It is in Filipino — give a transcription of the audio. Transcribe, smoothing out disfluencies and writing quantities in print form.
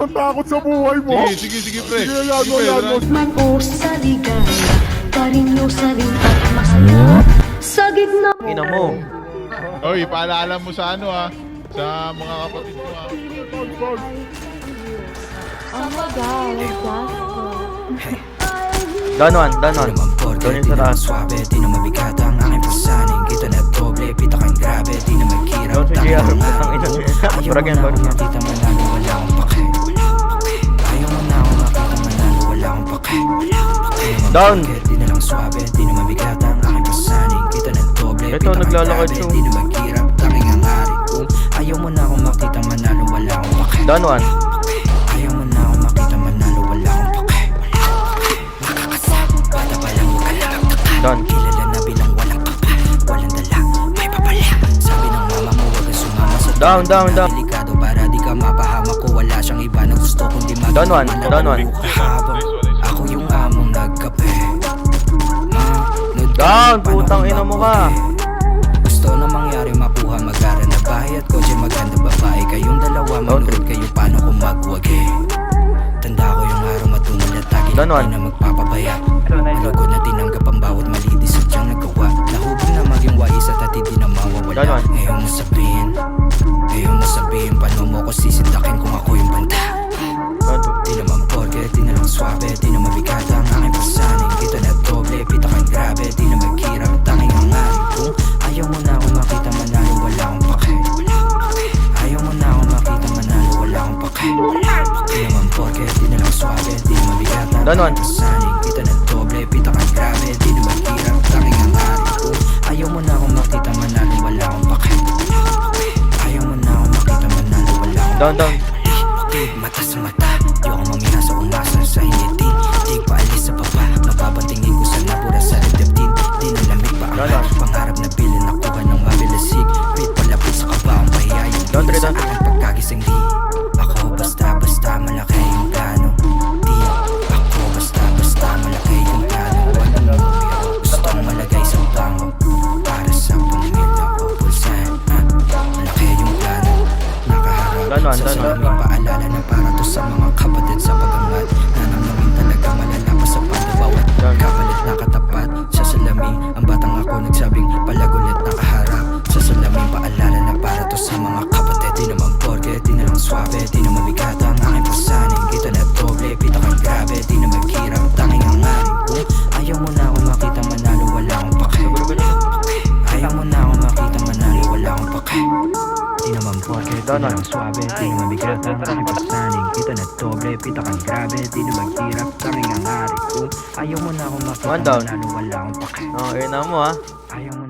kang takot sa buhay mo. Sige, pre. Sige, yan mo. Man o sa ligaya, karinyosa rin at masaya. Sa gitna Ina mo. Oy, paalala mo sa ano sa mga kapatid mo Down one. Down yung sa taas. Suabe, di na mabigat ang aking pasaning. Kita na doble, pita kang grabe, di na magkirap. Down si JR, putang ina. Brag yan, Ayaw mo brag na yan. akong makita manalo, wala akong pake. Ayaw mo na akong makita manalo, wala akong pake. Down. Di na lang suabe, di na mabigat ang aking pasaning. Kita na doble, Ito, pita kang naglalakad grabe, siya. di na magkirap. Tanging ang hari ko. Ayaw mo na akong makita manalo, wala akong pake. Down one. Ayaw mo na akong makita manalo, wala akong pake. Nakakasabot, bata pa lang yung kalakaktakan. Down. Kilala na bilang walang papa, walang dala, may papala. Sabi ng mama mo, wag kang sumama sa Down. delikado para di ka mapahamak ko. Wala siyang iba na gusto kundi Down one. Habang ako yung among nagkape. Down, putang ina mo ka. Gusto na mangyari makuha, mag-ara na bahay at kotse, maganda babae. Kayong dalawa, manood kayo paano kung magwagi. Tanda ko yung araw matungal at tagi Down one. na magpapabaya. Malugod na tinanggap ang bawat mali, di sadyang nagawa. Nahubog na maging wais at di na mawawala. Down one. Ngayon mo sabihin, paano mo ko sisindakin kung ako yung banta. Down two. Di naman porke, di na lang swabe, di na mabigat ang aking pasaning. Kita na doble, pita kang grabe, di na magkirap. Tanging ang hari ko. Ayaw mo na ako makita manalo, wala akong pake. Ayaw mo na ako makita manalo, wala akong pake. Di naman porke, di na lang swabe, di na mabigat ang Down one. aking pasaning. Kita na doble, pita kang grabe, di na magkirap. Tanging ang hari ko. Ayaw mo na ako makita manalo, wala akong pake. Ayaw mo na ako makita manalo, wala akong Down. Mata sa mata, di ako mamina sa umasa sa inyetin. Di paalis sa baba, mapapatingin ko sa nabura sa redemptin. Di nalamig pa ang harap, pangarap na bilin nakuha ng mabilisig. Pit palapit sa kabaong pahiyayin. Down three, Sa down. aking pagkagising di ako basta malaki yung plano. Di ako basta malaki yung plano. Walang numero, gustong malagay sa bango. Para sa pangingin ako pulsan. Malaki yung plano. Nakaharap Down one. sa salaming paalala na para to sa mga kapatid sa pagangat. Nanamnamin talaga malalapas sa pagdabawat kapalit na katapat sa salamin. Ang batang ako nagsabing palagulit nakaharap sa salaming paalala na para to sa mga kapatid. Di naman porke, di na lang swabe, di na mabigat ang aking pasaning. Kita na doble, pita kang grabe, di na magkirap. Tanging ang hari ko. Ayaw mo na ako makita manalo, wala akong pake. Ayaw mo na ako makita manalo, wala akong pake. Di naman porke, di na lang swabe, di na mabigat ang aking pasaning. Kita na doble, pita kang grabe, di na magkirap. Tanging ang hari ko. Ayaw mo na ako makita One down. manalo, wala akong pake. Oh, ina mo Ayaw mo